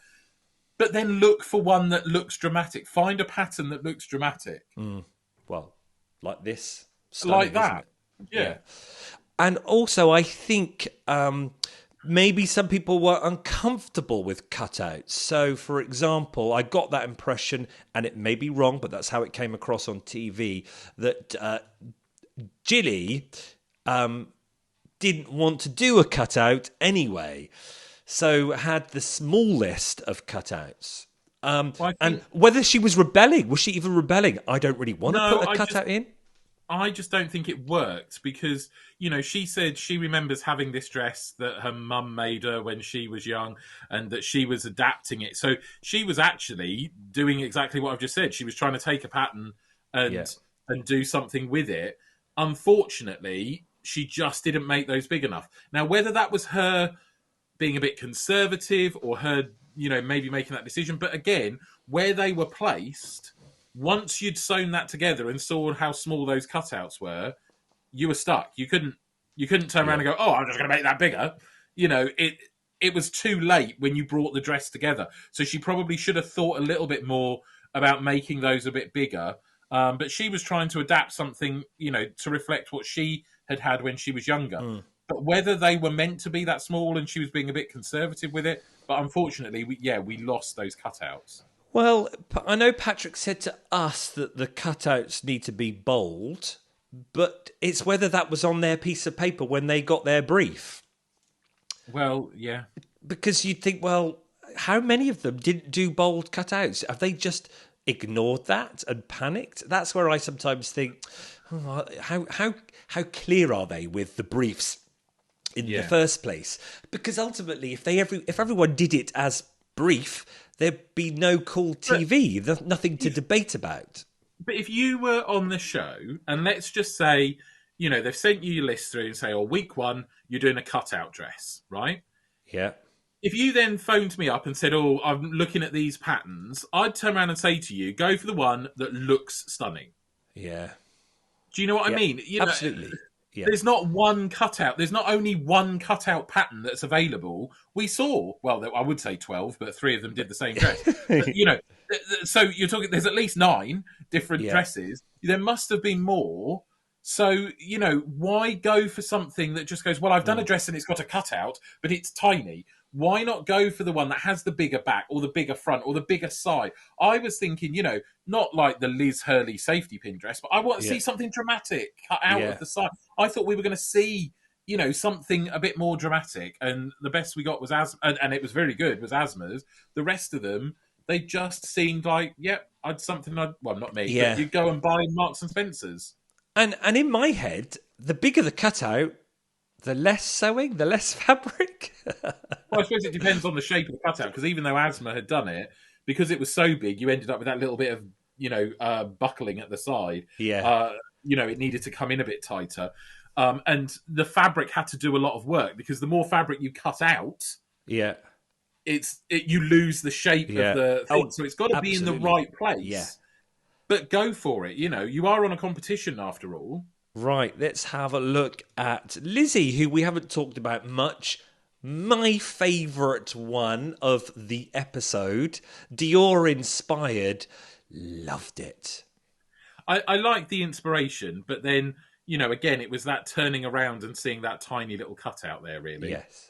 But then look for one that looks dramatic. Find a pattern that looks dramatic. Well, like this. Stunning, like that. Yeah. And also, I think maybe some people were uncomfortable with cutouts. So, for example, I got that impression, and it may be wrong, but that's how it came across on TV, that Jilly didn't want to do a cutout anyway, so had the small list of cutouts. And whether she was rebelling, was she even rebelling? I don't really want to put a cutout in. I just don't think it worked because, you know, she said she remembers having this dress that her mum made her when she was young and that she was adapting it. So she was actually doing exactly what I've just said. She was trying to take a pattern and do something with it. Unfortunately, she just didn't make those big enough. Now, whether that was her being a bit conservative or her, you know, maybe making that decision. But again, where they were placed, once you'd sewn that together and saw how small those cutouts were, you were stuck. You couldn't turn around and go, oh, I'm just going to make that bigger. You know, it was too late when you brought the dress together. So she probably should have thought a little bit more about making those a bit bigger. But she was trying to adapt something, you know, to reflect what she had when she was younger. But whether they were meant to be that small and she was being a bit conservative with it, but unfortunately, we lost those cutouts. Well, I know Patrick said to us that the cutouts need to be bold, but it's whether that was on their piece of paper when they got their brief. Well, yeah. Because you'd think, well, how many of them didn't do bold cutouts? Have they just ignored that and panicked? That's where I sometimes think, how clear are they with the briefs in the first place? Because ultimately, if everyone did it as brief, there'd be no cool TV, nothing to debate about. But if you were on the show, and let's just say, you know, they've sent you your list through and say, oh, week 1, you're doing a cutout dress, right? Yeah. If you then phoned me up and said, oh, I'm looking at these patterns, I'd turn around and say to you, go for the one that looks stunning. Yeah. Do you know what I mean? You know, absolutely. Yeah. There's not one cutout. There's not only one cutout pattern that's available. We saw, well, I would say 12, but 3 of them did the same dress. But, you know, so you're talking, there's at least 9 different dresses. There must have been more. So, you know, why go for something that just goes, well, I've done a dress and it's got a cutout, but it's tiny. Why not go for the one that has the bigger back or the bigger front or the bigger side? I was thinking, you know, not like the Liz Hurley safety pin dress, but I want to see something dramatic cut out of the side. I thought we were going to see, you know, something a bit more dramatic. And the best we got was and it was very good, was Asma's. The rest of them, they just seemed like, well, not me, but you'd go and buy Marks and Spencer's. And in my head, the bigger the cutout, the less sewing, the less fabric. Well, I suppose it depends on the shape of the cutout, because even though Asma had done it, because it was so big, you ended up with that little bit of, buckling at the side. Yeah. It needed to come in a bit tighter. And the fabric had to do a lot of work, because the more fabric you cut out, Yeah. you lose the shape of the thing. So it's got to be in the right place. Yeah. But go for it. You are on a competition after all. Right, let's have a look at Lizzie, who we haven't talked about much. My favourite one of the episode, Dior inspired, loved it. I like the inspiration, but then, again, it was that turning around and seeing that tiny little cutout there, really. Yes.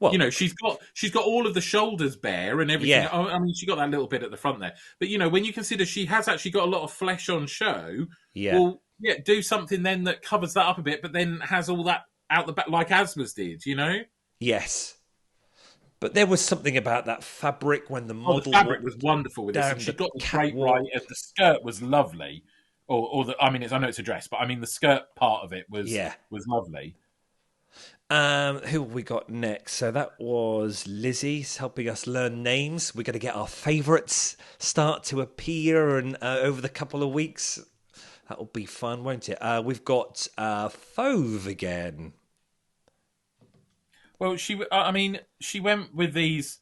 Well, she's got all of the shoulders bare and everything. Yeah. I mean, she got that little bit at the front there. But, when you consider she has actually got a lot of flesh on show, well, do something then that covers that up a bit, but then has all that out the back like Asma's did, Yes. But there was something about that fabric when the model... the fabric was wonderful with this. And she got the shape right, and the skirt was lovely. I know it's a dress, but I mean the skirt part of it was lovely. Who have we got next? So that was Lizzie's helping us learn names. We're going to get our favourites start to appear, and over the couple of weeks, that'll be fun, won't it? We've got Fauve again. Well, she went with these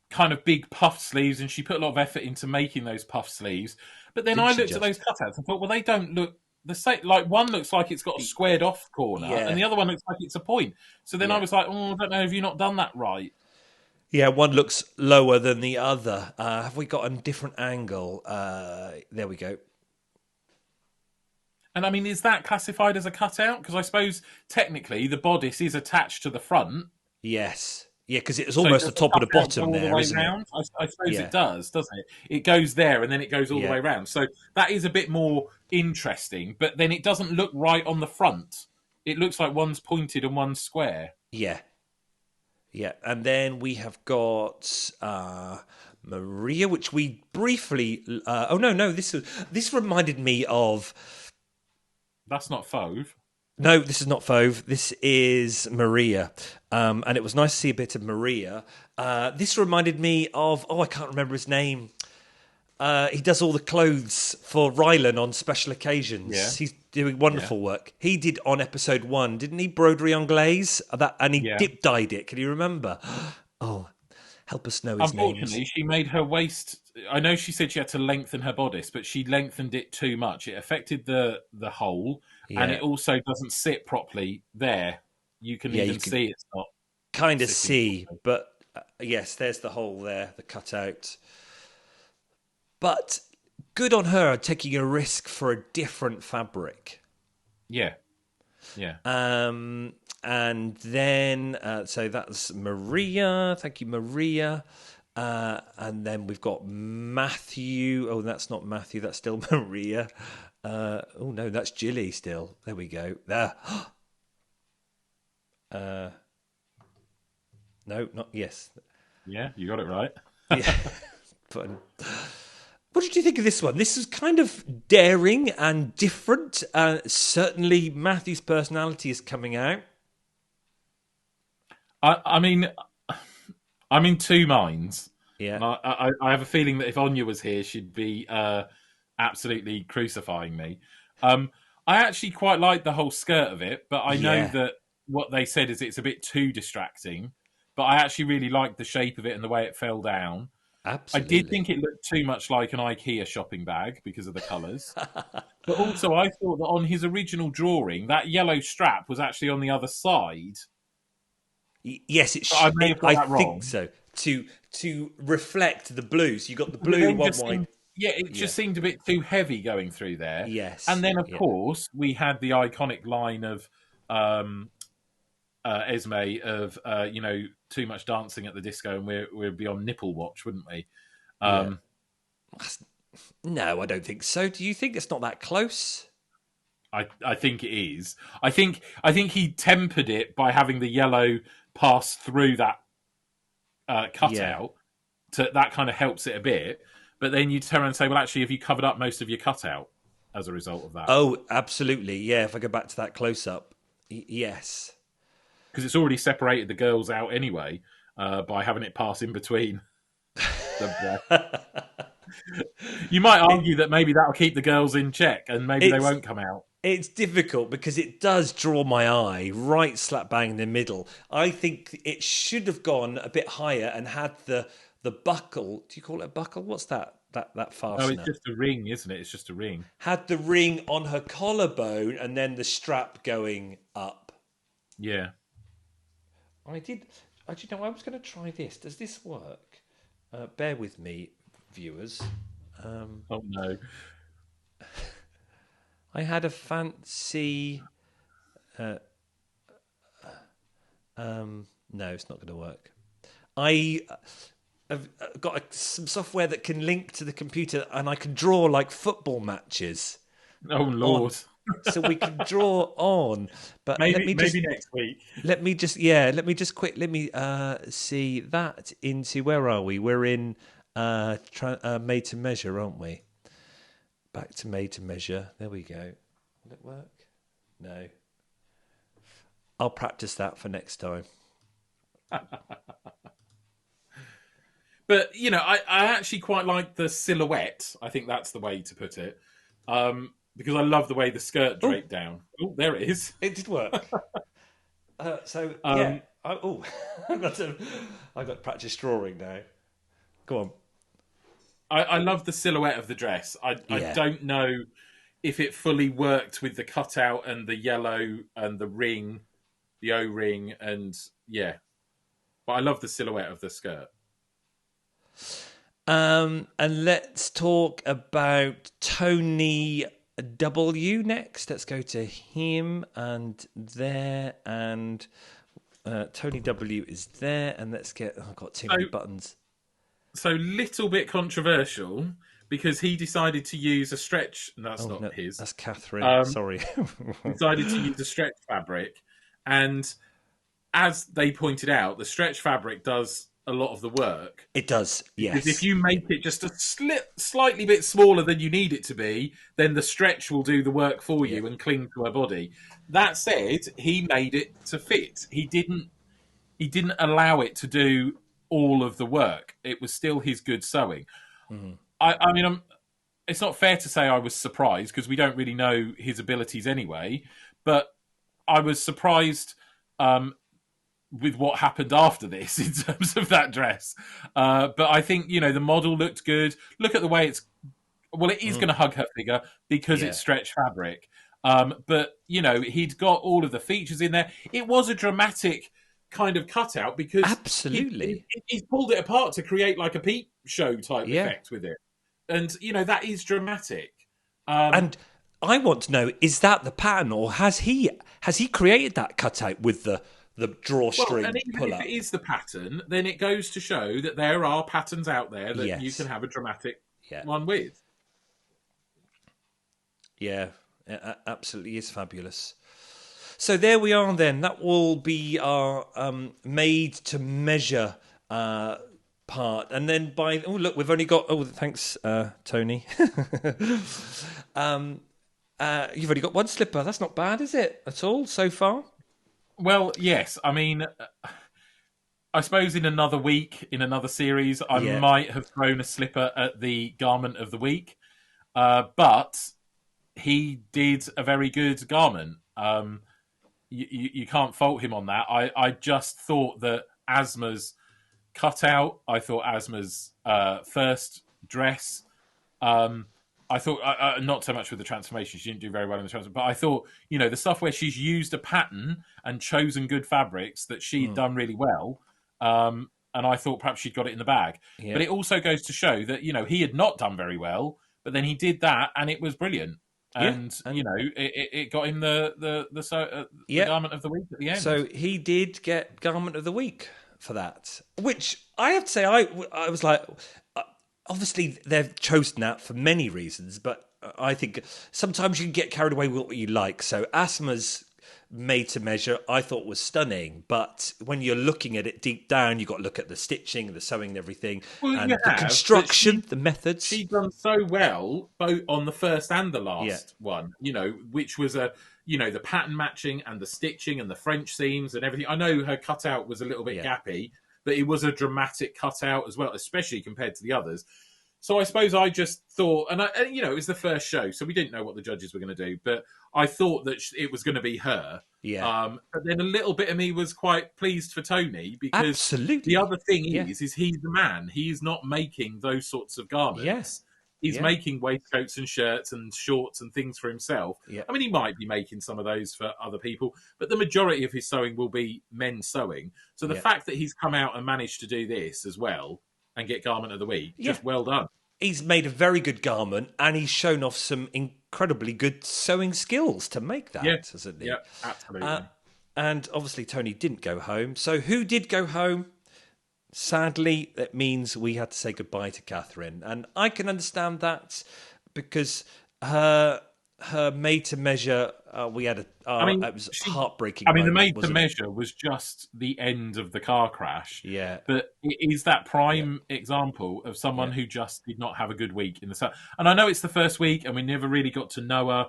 kind of big puff sleeves, and she put a lot of effort into making those puff sleeves. But then I looked at those cutouts and thought, well, they don't look the same. Like, one looks like it's got a squared off corner, and the other one looks like it's a point. So then I was like, I don't know, have you not done that right? Yeah, one looks lower than the other. Have we got a different angle? There we go. And I mean, is that classified as a cutout? Because I suppose technically the bodice is attached to the front. Yes. Yeah, because it's almost the top of the bottom there, isn't it? I suppose it does, doesn't it? It goes there and then it goes all the way around. So that is a bit more interesting, but then it doesn't look right on the front. It looks like one's pointed and one's square. Yeah. Yeah, and then we have got Maria, which we briefly... this reminded me of... That's not Fauve. No, this is not Fauve. This is Maria. And it was nice to see a bit of Maria. This reminded me of... I can't remember his name. He does all the clothes for Rylan on special occasions. Yeah. He's doing wonderful work. He did on episode 1, didn't he? Broderie Anglaise? And he dip-dyed it. Can you remember? Oh, help us know his name. Unfortunately, she made her waist... I know she said she had to lengthen her bodice, but she lengthened it too much. It affected the hole, and it also doesn't sit properly there. You can see it's not... Kind of see, properly. But yes, there's the hole there, the cutout. But good on her taking a risk for a different fabric. Yeah. Yeah. And then, so that's Maria. Thank you, Maria. And then we've got Matthew. Oh, that's not Matthew. That's still Maria. Oh, no, that's Jilly still. There we go. There. No, not yes. Yeah, you got it right. Yeah. But, what did you think of this one? This is kind of daring and different. Certainly, Matthew's personality is coming out. I mean, I'm in two minds. Yeah. And I have a feeling that if Áine was here, she'd be absolutely crucifying me. I actually quite like the whole skirt of it, but I know that what they said is it's a bit too distracting. But I actually really liked the shape of it and the way it fell down. Absolutely. I did think it looked too much like an IKEA shopping bag because of the colours. But also, I thought that on his original drawing, that yellow strap was actually on the other side. Yes, it should. I think so. To reflect the blue. So you got the blue one white. It just seemed a bit too heavy going through there. Yes. And then, of course, we had the iconic line of Esme of, too much dancing at the disco and we'd be on nipple watch, wouldn't we? No, I don't think so. Do you think it's not that close? I think it is. I think he tempered it by having the yellow pass through that cutout. That kind of helps it a bit. But then you turn around and say, well, actually, have you covered up most of your cutout as a result of that? Oh, absolutely. Yeah, if I go back to that close-up, yes. Because it's already separated the girls out anyway by having it pass in between. the You might argue that maybe that'll keep the girls in check, and maybe they won't come out. It's difficult because it does draw my eye right slap bang in the middle. I think it should have gone a bit higher and had the buckle. Do you call it a buckle? What's that? That fastener? Oh, it's just a ring, isn't it? It's just a ring. Had the ring on her collarbone and then the strap going up. Yeah. I did. Actually, no, I was going to try this. Does this work? Bear with me, viewers. Oh, no. I had a fancy. No, it's not going to work. I have got some software that can link to the computer, and I can draw like football matches. Oh Lord! So we can draw on, but maybe next week. Let me just see that into where are we? We're in made to measure, aren't we? Back to made to measure. There we go. Will it work? No. I'll practice that for next time. But, I actually quite like the silhouette. I think that's the way to put it. Because I love the way the skirt draped down. Oh, there it is. It did work. Yeah. I've got to practice drawing now. Go on. I love the silhouette of the dress. I don't know if it fully worked with the cutout and the yellow and the ring, the O-ring, and yeah. But I love the silhouette of the skirt. And let's talk about Tony W next. Let's go to him and there, and Tony W is there, and let's get. I've got too many buttons. So little bit controversial because he decided to use a stretch. That's not his. That's Catherine. Sorry. Decided to use a stretch fabric, and as they pointed out, the stretch fabric does a lot of the work. It does, yes. Because if you make it just a slightly bit smaller than you need it to be, then the stretch will do the work for you and cling to her body. That said, he made it to fit. He didn't allow it to do all of the work. It was still his good sewing. Mm. I mean, it's not fair to say I was surprised because we don't really know his abilities anyway, but I was surprised with what happened after this in terms of that dress. But I think, the model looked good. Look at the way it is going to hug her figure because it's stretch fabric. But, he'd got all of the features in there. It was a dramatic kind of cutout because absolutely he pulled it apart to create like a peep show type effect with it. And, that is dramatic. And I want to know, is that the pattern or has he created that cutout with the drawstring and even pull-up? If it is the pattern, then it goes to show that there are patterns out there that you can have a dramatic one with. Yeah, it absolutely is fabulous. So there we are then. That will be our made to measure part. And then we've only got... Oh, thanks, Tony. You've only got one slipper. That's not bad, is it, at all, so far? Well, yes. I mean, I suppose in another week, in another series, I might have thrown a slipper at the garment of the week. But he did a very good garment. You can't fault him on that. I just thought that Asma's cutout, I thought Asma's first dress, I thought, not so much with the transformation, she didn't do very well in the transformation, but I thought, the stuff where she's used a pattern and chosen good fabrics that she'd done really well, and I thought perhaps she'd got it in the bag. Yeah. But it also goes to show that, he had not done very well, but then he did that and it was brilliant. And it got him the garment of the week at the end. So he did get garment of the week for that, which I have to say, I was like... Obviously, they've chosen that for many reasons, but I think sometimes you can get carried away with what you like. So Asma's made to measure, I thought was stunning, but when you're looking at it deep down, you've got to look at the stitching, the sewing and everything, and the construction, the methods. She's done so well, both on the first and the last one, which was the pattern matching and the stitching and the French seams and everything. I know her cutout was a little bit gappy, but it was a dramatic cutout as well, especially compared to the others. So I suppose I just thought, and it was the first show, so we didn't know what the judges were going to do, but I thought that it was going to be her. Yeah. But then a little bit of me was quite pleased for Tony, because Absolutely. the other thing Yeah. is he's the man. He's not making those sorts of garments. He's making waistcoats and shirts and shorts and things for himself. Yeah. I mean, he might be making some of those for other people, but the majority of his sewing will be men sewing. So the fact that he's come out and managed to do this as well and get Garment of the Week, just well done. He's made a very good garment, and he's shown off some incredibly good sewing skills to make that, hasn't he? Yeah, absolutely. And obviously Tony didn't go home. So who did go home? Sadly, that means we had to say goodbye to Catherine. And I can understand that, because her made to measure, we had it was heartbreaking. I mean, the made to measure was just the end of the car crash. Yeah. But it is that prime example of someone who just did not have a good week in the sun. And I know it's the first week and we never really got to know her.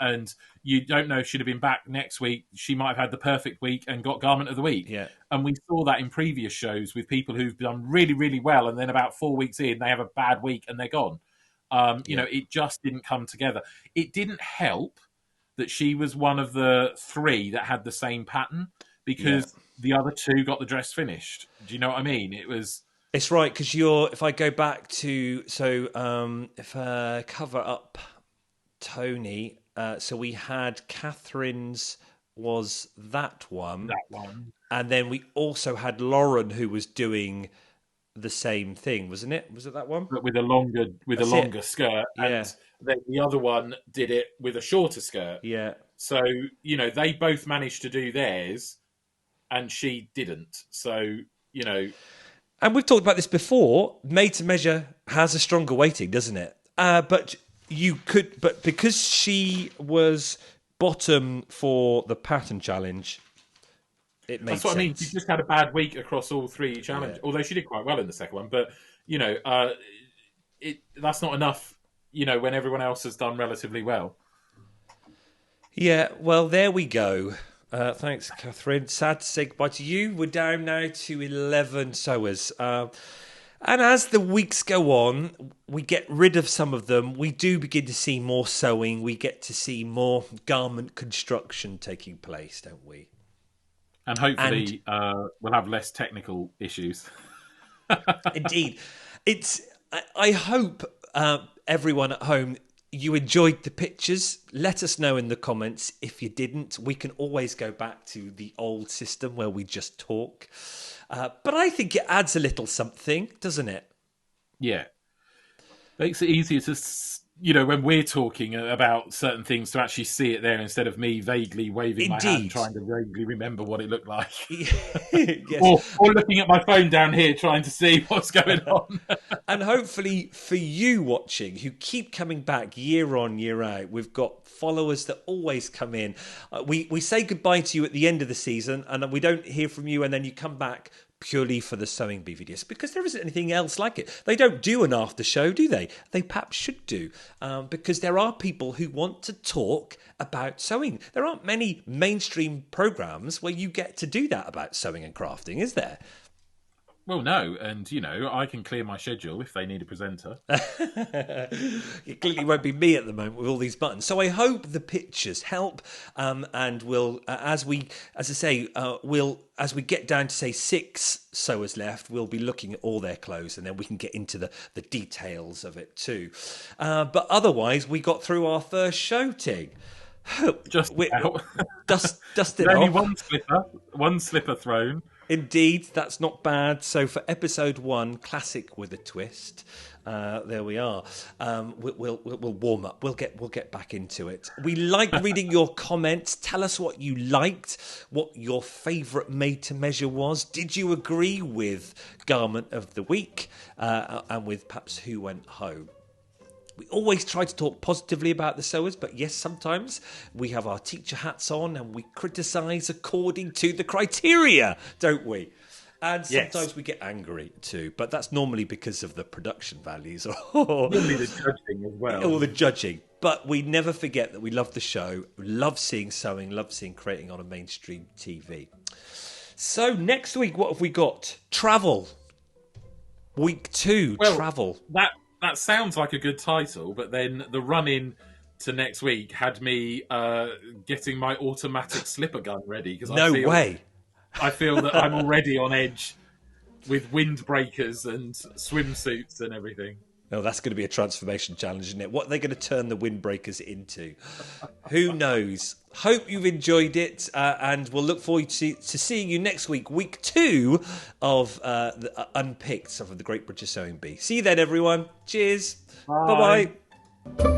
And you don't know if she'd have been back next week. She might have had the perfect week and got Garment of the Week. Yeah. And we saw that in previous shows with people who've done really, really well. And then about 4 weeks in, they have a bad week and they're gone. It just didn't come together. It didn't help that she was one of the 3 that had the same pattern, because the other 2 got the dress finished. Do you know what I mean? It's right, because if I go back to, if I cover up Tony, so we had Catherine's was that one. And then we also had Lauren, who was doing the same thing, wasn't it? Was it that one? But with a longer skirt. And then the other one did it with a shorter skirt. Yeah. So, they both managed to do theirs and she didn't. So, And we've talked about this before. Made to measure has a stronger weighting, doesn't it? But because she was bottom for the pattern challenge, it made sense. That's what I mean. She just had a bad week across all 3 challenges. Although she did quite well in the second one, but that's not enough. When everyone else has done relatively well. Yeah. Well, there we go. Thanks, Catherine. Sad to say goodbye to you. We're down now to 11 sewers. And as the weeks go on, we get rid of some of them. We do begin to see more sewing. We get to see more garment construction taking place, don't we? And hopefully we'll have less technical issues. Indeed. I hope everyone at home, you enjoyed the pictures. Let us know in the comments. If you didn't, we can always go back to the old system where we just talk. But I think it adds a little something, doesn't it? Yeah. Makes it easier to, when we're talking about certain things, to actually see it there instead of me vaguely waving my hand, trying to vaguely remember what it looked like. Yes. or looking at my phone down here, trying to see what's going on. And hopefully for you watching, who keep coming back year on, year out, we've got followers that always come in. We say goodbye to you at the end of the season, and we don't hear from you, and then you come back purely for the sewing BVDS, because there isn't anything else like it. They don't do an after show, do they? They perhaps should do, because there are people who want to talk about sewing. There aren't many mainstream programs where you get to do that about sewing and crafting, is there? Well, no, and, I can clear my schedule if they need a presenter. It clearly won't be me at the moment with all these buttons. So I hope the pictures help, and we'll, as we get down to, say, 6 sewers left, we'll be looking at all their clothes, and then we can get into the details of it too. But otherwise, we got through our first show, Ting. Just dust it only off. one slipper thrown. Indeed, that's not bad. So for episode 1, classic with a twist, there we are. We'll warm up. We'll get back into it. We like reading your comments. Tell us what you liked, what your favourite made to measure was. Did you agree with Garment of the Week, and with perhaps who went home? We always try to talk positively about the sewers, but yes, sometimes we have our teacher hats on and we criticise according to the criteria, don't we? And sometimes we get angry too, but that's normally because of the production values or normally the judging as well. Or the judging. But we never forget that we love the show, love seeing sewing, love seeing creating on a mainstream TV. So next week, what have we got? Travel. Week 2, travel. That sounds like a good title, but then the run-in to next week had me getting my automatic slipper gun ready. Because I feel that I'm already on edge with windbreakers and swimsuits and everything. Oh, that's going to be a transformation challenge, isn't it? What are they going to turn the windbreakers into? Who knows? Hope you've enjoyed it, and we'll look forward to seeing you next week, week 2 of the Unpicked, of the Great British Sewing Bee. See you then, everyone. Cheers. Bye. Bye-bye.